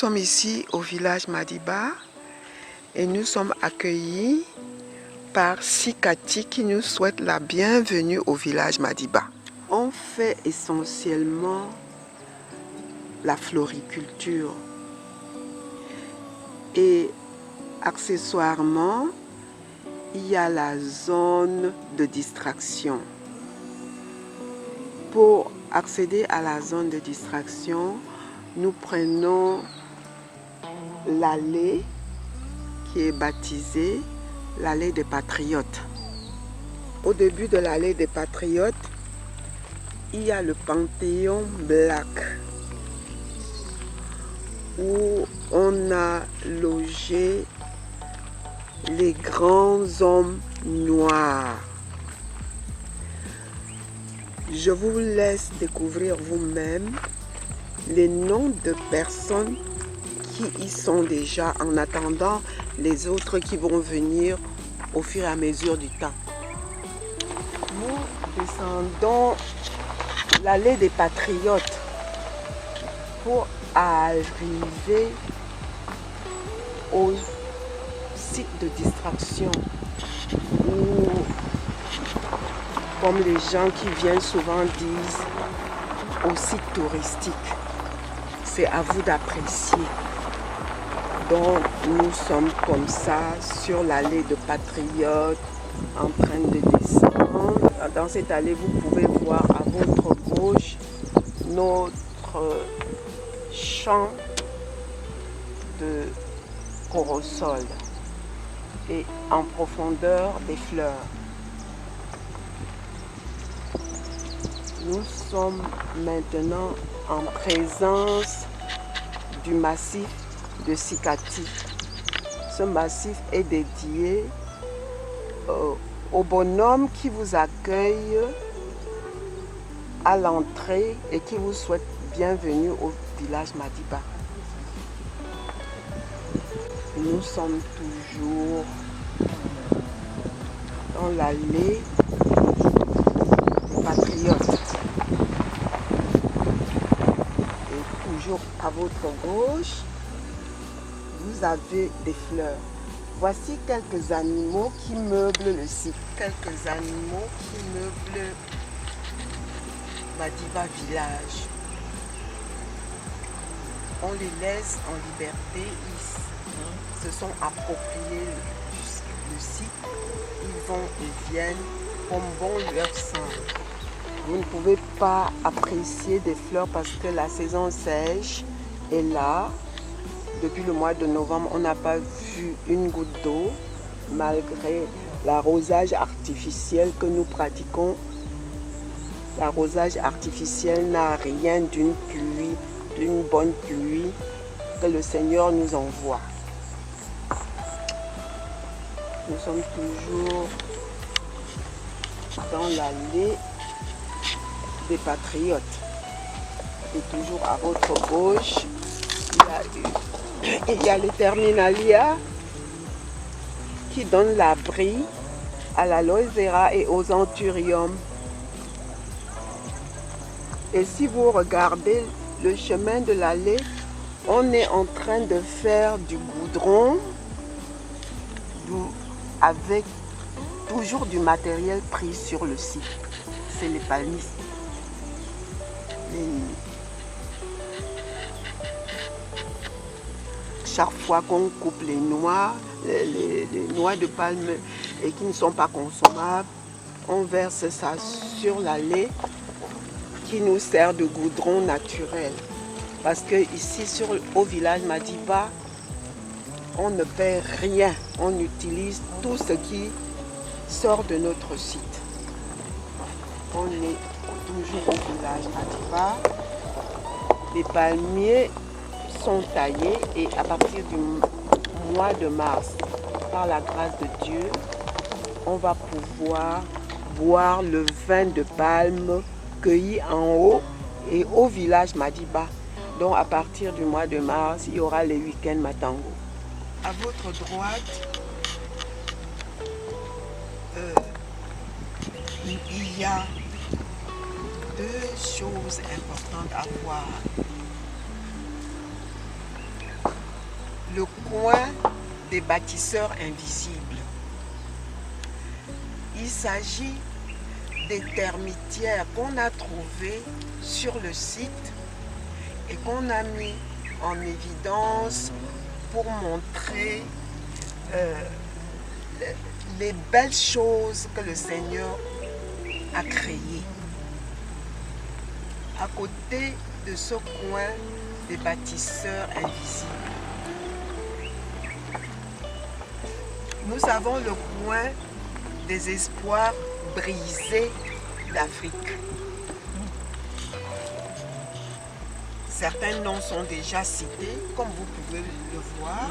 sommes ici au village Madiba et nous sommes accueillis par Sikati qui nous souhaite la bienvenue au village Madiba. On fait essentiellement la floriculture et accessoirement il y a la zone de distraction. Pour accéder à la zone de distraction, nous prenons l'allée qui est baptisée l'allée des Patriotes. Au début de l'allée des Patriotes, il y a le Panthéon Black où on a logé les grands hommes noirs. Je vous laisse découvrir vous-même les noms de personnes qui y sont déjà en attendant les autres qui vont venir au fur et à mesure du temps. Nous descendons l'allée des Patriotes pour arriver au site de distraction où, comme les gens qui viennent souvent disent, au site touristique. C'est à vous d'apprécier. Donc nous sommes comme ça sur l'allée de Patriotes en train de descendre. Dans cette allée, vous pouvez voir à votre gauche notre champ de corosol et en profondeur des fleurs. Nous sommes maintenant en présence du massif de Sikati. Ce massif est dédié au bonhomme qui vous accueille à l'entrée et qui vous souhaite bienvenue au village Madiba. Nous sommes toujours dans l'allée des Patriotes. Et toujours à votre gauche, vous avez des fleurs. Voici quelques animaux qui meublent le site. Quelques animaux qui meublent Madiba village. On les laisse en liberté. Ils se sont appropriés le site. Ils vont et viennent comme bon leur semble. Vous ne pouvez pas apprécier des fleurs parce que la saison sèche est là. Depuis le mois de novembre, on n'a pas vu une goutte d'eau, malgré l'arrosage artificiel que nous pratiquons. L'arrosage artificiel n'a rien d'une pluie, d'une bonne pluie que le Seigneur nous envoie. Nous sommes toujours dans l'allée des Patriotes. Et toujours à votre gauche, il y a le Terminalia qui donne l'abri à l'aloe vera et aux anthuriums. Et si vous regardez le chemin de l'allée, on est en train de faire du goudron avec toujours du matériel pris sur le site. C'est les palmistes. Chaque fois qu'on coupe les noix de palme et qui ne sont pas consommables, on verse ça sur l'allée qui nous sert de goudron naturel. Parce que ici, au village Madiba, on ne paie rien. On utilise tout ce qui sort de notre site. On est toujours au village Madiba. Les palmiers sont taillés et à partir du mois de mars, par la grâce de Dieu, on va pouvoir boire le vin de palme cueilli en haut et au village Madiba. Donc à partir du mois de mars, il y aura les week-ends Matango. À votre droite, il y a deux choses importantes à voir. le coin des bâtisseurs invisibles. Il s'agit des termitières qu'on a trouvées sur le site et qu'on a mis en évidence pour montrer les belles choses que le Seigneur a créées. À côté de ce coin des bâtisseurs invisibles, nous avons le coin des espoirs brisés d'Afrique. Certains noms sont déjà cités, comme vous pouvez le voir.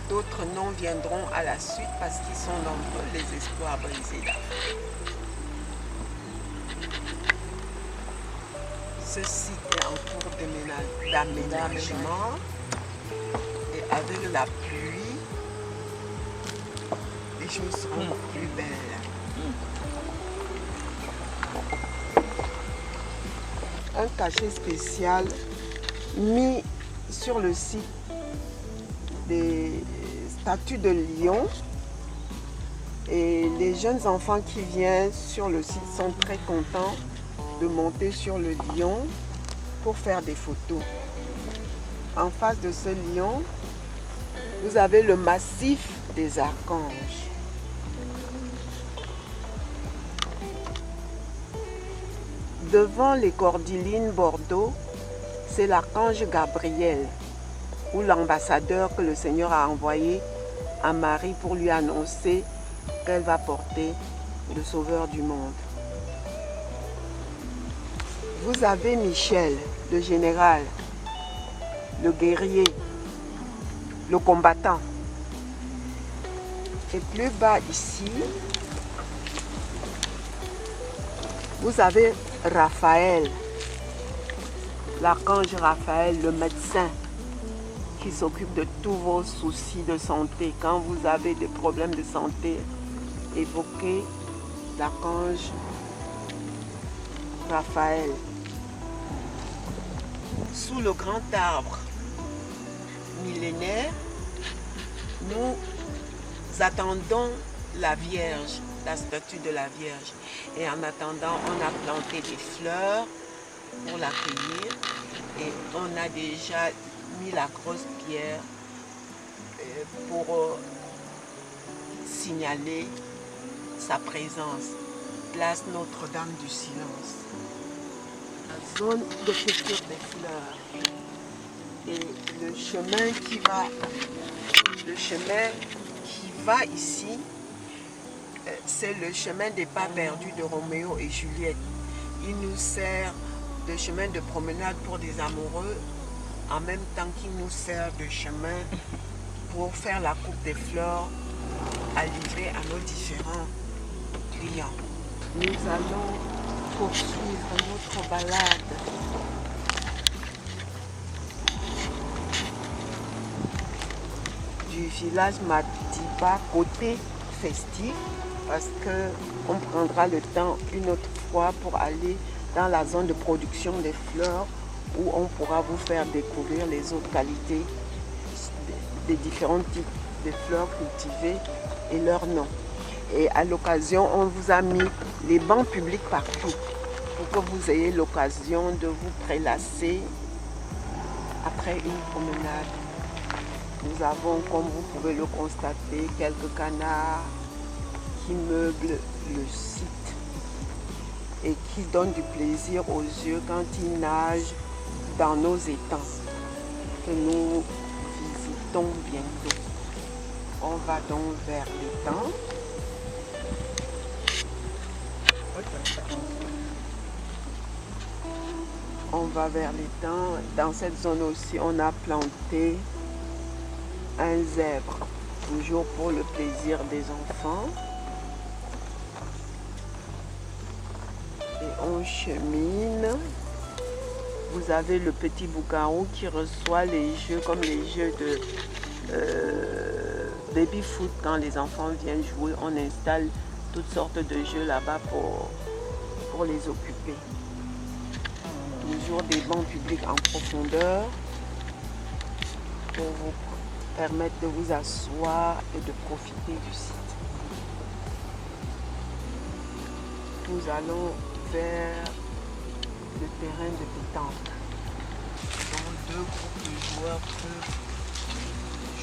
D'autres noms viendront à la suite parce qu'ils sont nombreux, les espoirs brisés d'Afrique. Ce site est en cours d'aménagement et avec la pluie, les choses seront plus belles. Un cachet spécial mis sur le site des statues de lion, et les jeunes enfants qui viennent sur le site sont très contents de monter sur le lion pour faire des photos. En face de ce lion, vous avez le massif des archanges. Devant les Cordylines Bordeaux, c'est l'archange Gabriel, ou l'ambassadeur que le Seigneur a envoyé à Marie pour lui annoncer qu'elle va porter le Sauveur du monde. Vous avez Michel, le général, le guerrier, le combattant. Et plus bas ici, vous avez Raphaël, l'archange Raphaël, le médecin qui s'occupe de tous vos soucis de santé. Quand vous avez des problèmes de santé, évoquez l'archange Raphaël. Sous le grand arbre millénaire, nous attendons la Vierge, la statue de la Vierge. Et en attendant, on a planté des fleurs pour l'accueillir et on a déjà mis la grosse pierre pour signaler sa présence. Place Notre-Dame du Silence. La zone de culture des fleurs. Et le chemin qui va ici, c'est le chemin des pas perdus de Roméo et Juliette. Il nous sert de chemin de promenade pour des amoureux, en même temps qu'il nous sert de chemin pour faire la coupe des fleurs à livrer à nos différents clients. Nous allons poursuivre notre balade. Du village Madiba côté festif, parce qu'on prendra le temps une autre fois pour aller dans la zone de production des fleurs où on pourra vous faire découvrir les autres qualités des différents types de fleurs cultivées et leurs noms. Et à l'occasion, on vous a mis les bancs publics partout pour que vous ayez l'occasion de vous prélasser après une promenade. Nous avons, comme vous pouvez le constater, quelques canards qui meublent le site et qui donnent du plaisir aux yeux quand ils nagent dans nos étangs que nous visitons bientôt. On va donc vers l'étang. On va vers l'étang. Dans cette zone aussi, on a planté un zèbre, toujours pour le plaisir des enfants. Et on chemine. Vous avez le petit boucarou qui reçoit les jeux comme les jeux de baby foot. Quand les enfants viennent jouer, on installe toutes sortes de jeux là-bas pour les occuper. Toujours des bancs publics en profondeur pour vous permettre de vous asseoir et de profiter du site. Nous allons vers le terrain de pétanque. Donc 2 groupes de joueurs peuvent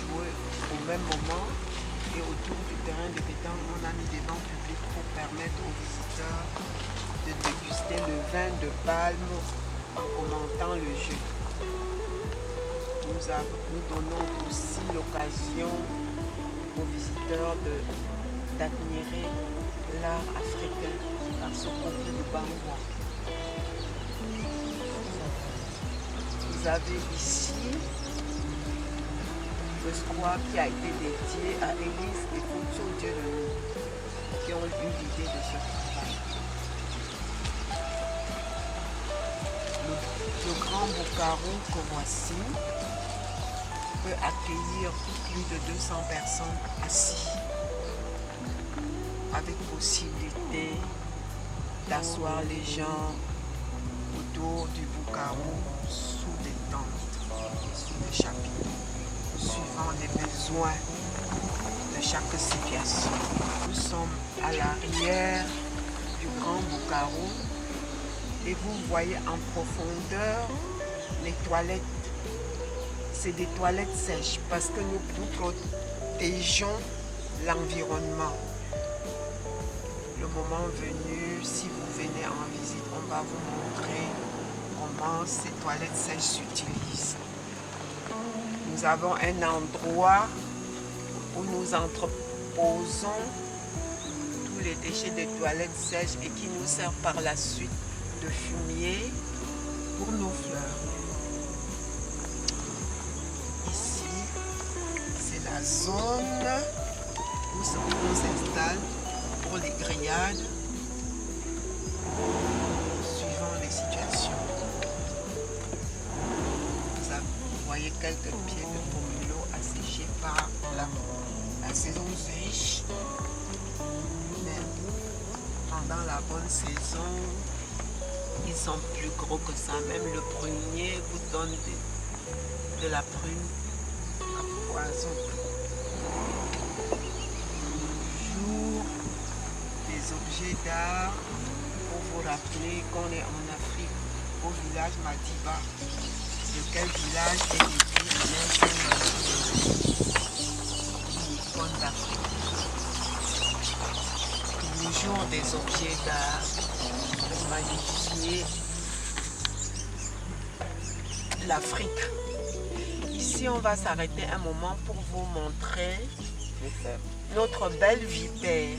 jouer au même moment et autour du terrain de pétanque, on a mis des bancs publics pour permettre aux visiteurs de déguster le vin de palme en commentant le jeu. Nous donnons aussi l'occasion aux visiteurs d'admirer l'art africain par ce côté de bambou. Vous avez ici le square qui a été dédié à Élise et Koutso Dieu de nous, qui ont eu l'idée de ce travail. Le grand Boucarou que voici peut accueillir plus de 200 personnes assises, avec possibilité d'asseoir les gens autour du Boucarou sous des tentes et sous des chapiteaux, suivant les besoins de chaque situation. Nous sommes à l'arrière du grand Boucarou et vous voyez en profondeur les toilettes. C'est des toilettes sèches parce que nous protégeons l'environnement. Le moment venu, si vous venez en visite, on va vous montrer comment ces toilettes sèches s'utilisent. Nous avons un endroit où nous entreposons tous les déchets de toilettes sèches et qui nous sert par la suite de fumier pour nos fleurs. Ici, c'est la zone où on s'installe pour les grillades suivant les situations. Vous voyez quelques pieds de pomelo asséchés par la saison sèche. Mais pendant la bonne saison, ils sont plus gros que ça. Même le prunier vous donne de la prune à poison. Toujours des objets d'art pour vous rappeler qu'on est en Afrique, au village Madiba. De quel village est l'icône d'Afrique. Toujours des objets d'art pour magnifier l'Afrique. Ici, on va s'arrêter un moment pour vous montrer notre belle vipère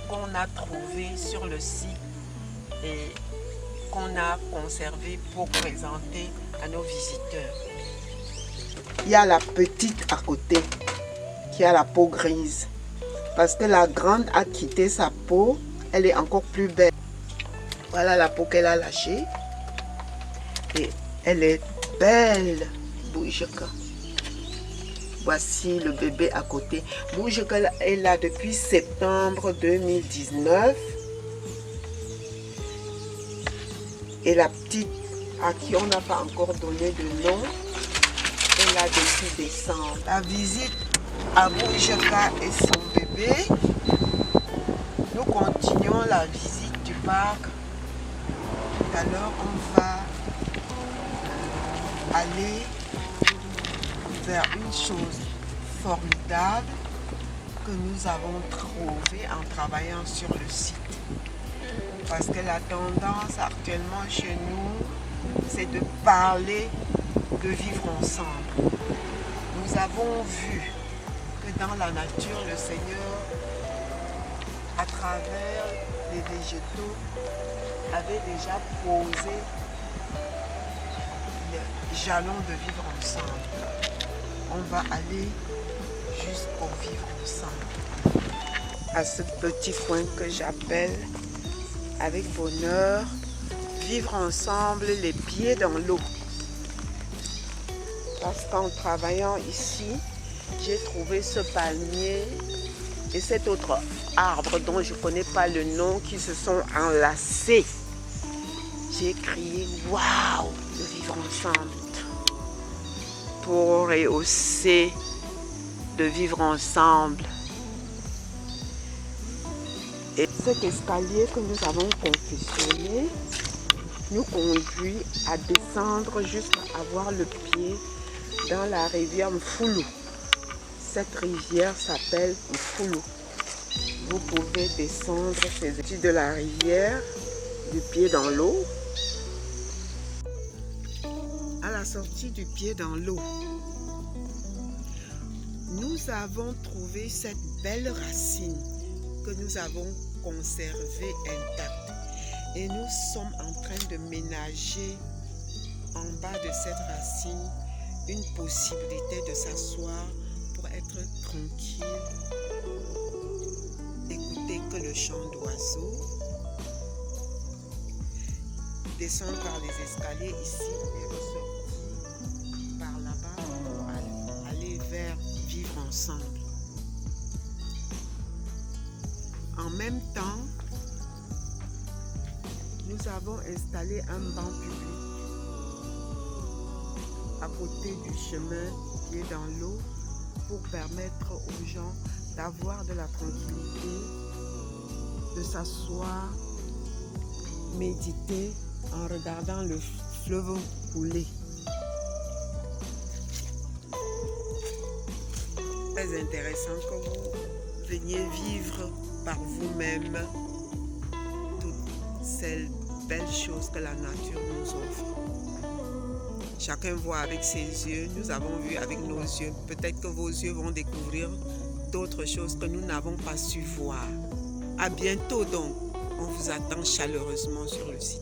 qu'on a trouvée sur le site et qu'on a conservée pour présenter à nos visiteurs. Il y a la petite à côté qui a la peau grise parce que la grande a quitté sa peau, elle est encore plus belle. Voilà la peau qu'elle a lâchée et elle est belle. Boujeka. Voici le bébé à côté. Boujeka est là depuis septembre 2019. Et la petite à qui on n'a pas encore donné de nom est là depuis décembre. La visite à Boujeka et son bébé. Nous continuons la visite du parc. Tout à l'heure, on va aller vers une chose formidable que nous avons trouvée en travaillant sur le site. Parce que la tendance actuellement chez nous, c'est de parler de vivre ensemble. Nous avons vu que dans la nature, le Seigneur, à travers les végétaux, avait déjà posé les jalons de vivre ensemble. On va aller jusqu'au vivre ensemble. À ce petit coin que j'appelle avec bonheur, vivre ensemble les pieds dans l'eau. Parce qu'en travaillant ici, j'ai trouvé ce palmier et cet autre arbre dont je ne connais pas le nom qui se sont enlacés. J'ai crié waouh, de vivre ensemble. pour rehausser de vivre ensemble. Et cet escalier que nous avons confectionné nous conduit à descendre jusqu'à avoir le pied dans la rivière Mfoulou. Cette rivière s'appelle Mfoulou. Vous pouvez descendre ces études de la rivière, du pied dans l'eau. À la sortie du pied dans l'eau, nous avons trouvé cette belle racine que nous avons conservée intacte. Et nous sommes en train de ménager en bas de cette racine une possibilité de s'asseoir pour être tranquille, écouter que le chant d'oiseaux, descendre par les escaliers ici et ressortir par là-bas pour aller vers vivre ensemble. En même temps, nous avons installé un banc public à côté du chemin qui est dans l'eau pour permettre aux gens d'avoir de la tranquillité, de s'asseoir, méditer en regardant le fleuve couler. Très intéressant que vous veniez vivre par vous-même toutes ces belles choses que la nature nous offre. Chacun voit avec ses yeux, nous avons vu avec nos yeux. Peut-être que vos yeux vont découvrir d'autres choses que nous n'avons pas su voir. À bientôt donc, on vous attend chaleureusement sur le site.